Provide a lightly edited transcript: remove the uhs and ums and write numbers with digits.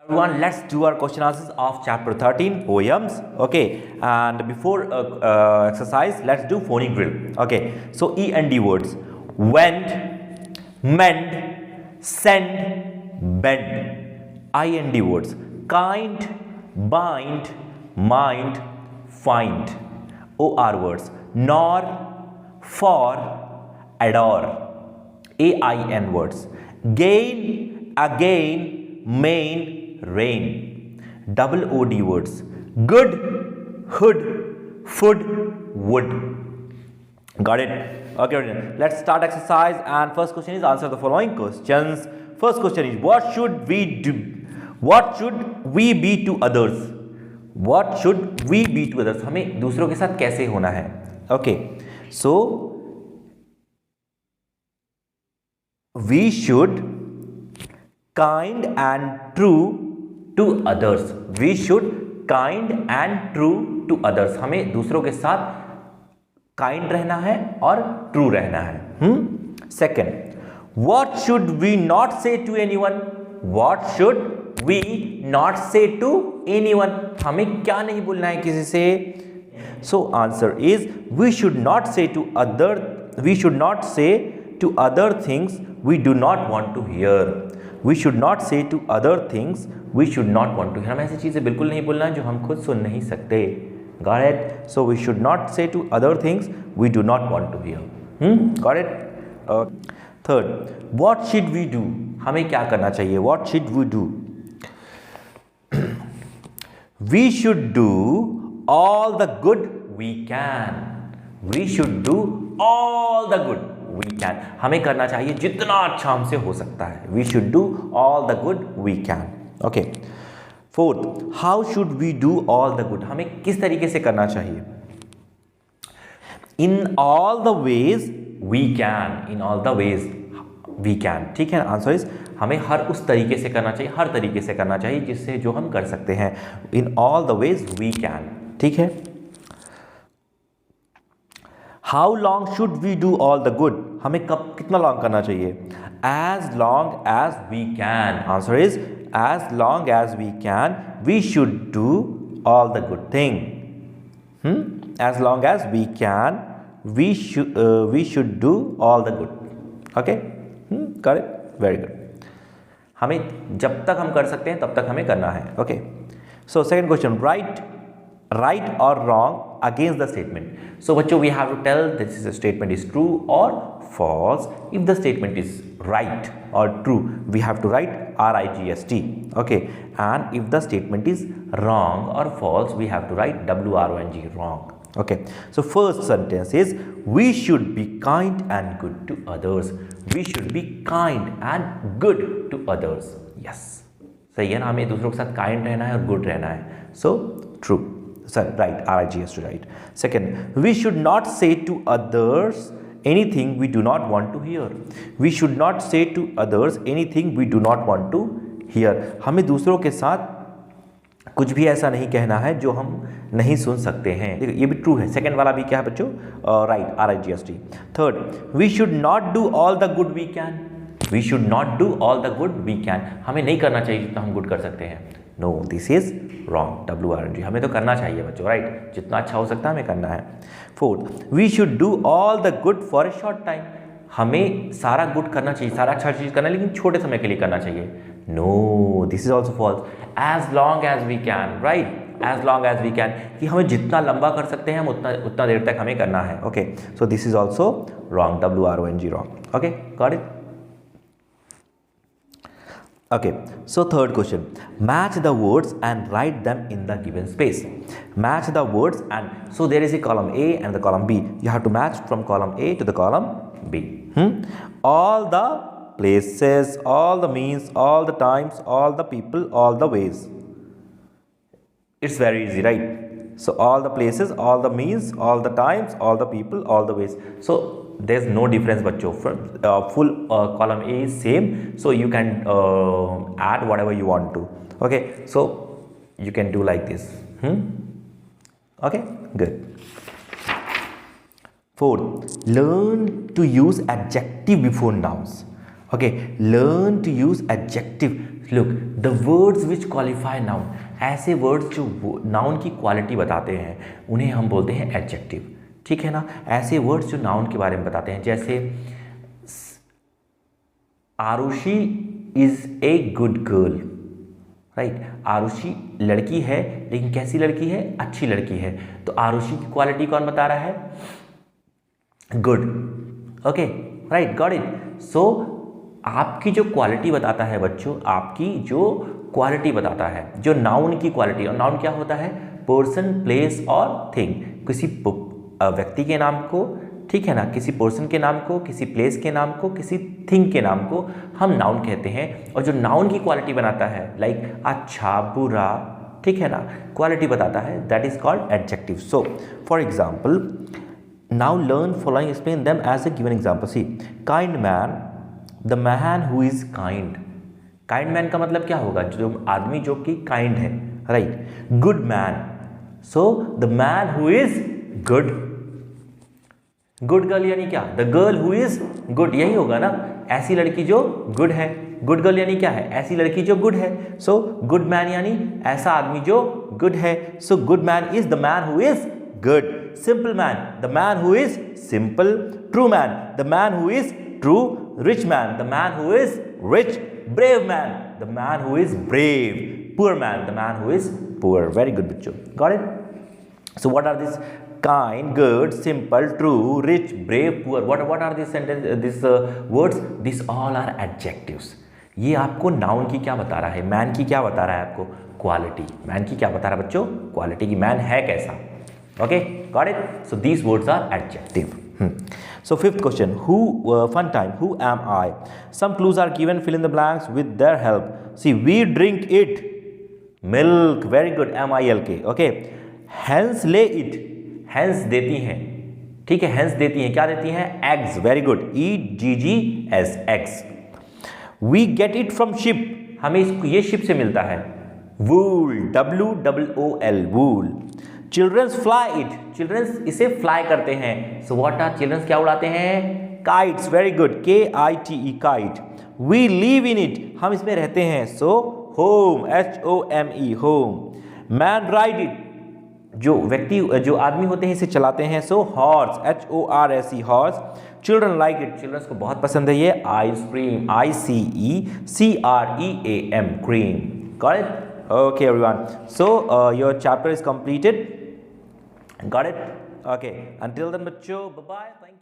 Everyone, let's do our question answers of chapter 13 poems. Okay, and before exercise, let's do phonic drill. Okay, so E and D words: went, mend, send, bend. I and D words: kind, bind, mind, find. O R words: nor, for, adore. AIN words: gain, again, main, rain. Double OD words: good, hood, food, wood. Got it? Okay, let's start exercise. And first question is answer the following questions. First question is what should we do? What should we be to others? What should we be to others? हमें दूसरों के साथ कैसे होना है? Okay, so we should kind and true to others. We should kind and true to others. हमें दूसरों के साथ kind रहना है और true रहना है. Second, what should we not say to anyone? What should we not say to anyone? हमें क्या नहीं बोलना है किसी से? So answer is we should not say to other things we do not want to hear. We should not say to other things we should not want to hear. हमें ऐसी चीज़ें बिल्कुल नहीं बोलना है जो हम खुद सुन नहीं सकते. Got it? So we should not say to other things we do not want to hear. Got it? Third, what should we do? हमें क्या करना चाहिए? What should we do? We should do all the good we can. We should do all the good we can. हमें करना चाहिए जितना अच्छा हमसे हो सकता है. We should do all the good we can. Okay. Fourth, how should we do all the good? हमें किस तरीके से करना चाहिए? In all the ways we can. In all the ways we can. ठीक है, आंसर इज हमें हर उस तरीके से करना चाहिए, हर तरीके से करना चाहिए जिससे जो हम कर सकते हैं. In all the ways we can. ठीक है. How long should we do all the good? हमें कब कितना लॉन्ग करना चाहिए? As long as we can. Answer is as long as we can. We should do all the good thing. As long as we can, we should do all the good. Okay? Got it? Very good. हमें जब तक हम कर सकते हैं तब तक हमें करना है. Okay. So second question, right or wrong against the statement. So बच्चों, we have to tell this is a statement is true or false. If the statement is right or true, we have to write RIGST. Okay. And if the statement is wrong or false, we have to write WRONG, wrong. Okay. So first sentence is we should be kind and good to others. We should be kind and good to others. Yes. सही है ना, हमें दूसरों के साथ kind रहना है और good रहना है. So true. Sorry, right, RIGS to right. Second, we should not say to others anything we do not want to hear. We should not say to others anything we do not want to hear. हमें दूसरों के साथ कुछ भी ऐसा नहीं कहना है जो हम नहीं सुन सकते हैं. ये भी ट्रू है. सेकेंड वाला भी क्या है बच्चों? Right, RIGST. Third, we should not do all the good we can. We should not do all the good we can. हमें नहीं करना चाहिए जितना हम गुड कर सकते हैं. No, this is wrong, WRNG. हमें तो करना चाहिए बच्चों, राइट. जितना अच्छा हो सकता है हमें करना है. Fourth, we should do all the good for a short time. हमें सारा गुड करना चाहिए, सारा अच्छा चीज़ करना है, लेकिन छोटे समय के लिए करना चाहिए. No, this is also false. As long as we can, right, as long as we can, कि हमें जितना लंबा कर सकते हैं हम उतना देर तक हमें करना है. Okay, so this is also wrong, WRONG, wrong. Okay, got it. Okay, so third question, match the words and write them in the given space. Match the words, and so there is a column A and the column B. You have to match from column A to the column B. All the places, all the means, all the times, all the people, all the ways. It's very easy, right? So all the places, all the means, all the times, all the people, all the ways. So there's no difference बच्चों. Full column A is same, so you can add whatever you want to. Okay, so you can do like this. Okay, good. Fourth, learn to use adjective before nouns. Okay, learn to use adjective. Look, the words which qualify noun. ऐसे words जो noun की quality बताते हैं उन्हें हम बोलते हैं adjective. ठीक है ना? ऐसे words जो noun के बारे में बताते हैं, जैसे Arushi is a good girl. Right, Arushi लड़की है, लेकिन कैसी लड़की है? अच्छी लड़की है. तो आरुषि की क्वालिटी कौन बता रहा है? Good. Okay, right, got it. So आपकी जो क्वालिटी बताता है बच्चों, आपकी जो क्वालिटी बताता है, जो नाउन की क्वालिटी, और नाउन क्या होता है? पर्सन, प्लेस और थिंग. किसी व्यक्ति के नाम को, ठीक है ना, किसी पर्सन के नाम को, किसी प्लेस के नाम को, किसी थिंग के नाम को हम नाउन कहते हैं. और जो नाउन की क्वालिटी बनाता है, लाइक अच्छा, बुरा, ठीक है ना, क्वालिटी बताता है, that is called adjective. So for example, now learn following, explain them as a given example. See, kind man, the man who is kind. Kind man का मतलब क्या होगा? जो आदमी जो कि काइंड है, right. Good man, so the man who is good. Good girl यानी क्या? The girl who is good, यही होगा ना, ऐसी लड़की जो गुड है. गुड गर्ल यानी क्या है? ऐसी लड़की जो गुड है. सो गुड मैन यानी ऐसा आदमी जो गुड है. So good man is the man who is good. Simple man, the man who is simple. True man, the man who is true. Rich man, the man who is rich. Brave man, the man who is brave. Poor man, the man who is poor. Very good बच्चों, got it. So what are this? Kind, good, simple, true, rich, brave, poor. What are these sentence? These words? These all are adjectives. ये आपको noun की क्या बता रहा है? Man की क्या बता रहा है आपको? क्वालिटी. मैन की क्या बता रहा है बच्चों? क्वालिटी की. मैन है कैसा? Okay, got it. So these words are adjective. So fifth question, fun time, who am I? Some clues are given, fill in the blanks with their help. See, we drink it. Milk. Very good. M-I-L-K. Okay. Hens lay it. Hens देती हैं, ठीक है, hence देती हैं. क्या देती हैं? Eggs. Very good. EGGS, eggs. We get it from sheep. हमें ये शिप से मिलता है. Wool. WOOL, wool. Childrens fly it. Childrens इसे फ्लाई करते हैं. So what are childrens? क्या उड़ाते हैं? Kites. Very good. KITE, kite. We live in it. हम इसमें रहते हैं. So home. HOME, home. Man ride it. जो व्यक्ति, जो आदमी होते हैं इसे चलाते हैं. So horse. HORSE, horse. Children like it. Childrens को बहुत पसंद है ये. Ice cream. ICECREAM, cream. Got it? Okay everyone, so your chapter is completed. Got it? Okay, until then बच्चों, बाय बाय, थैंक यू.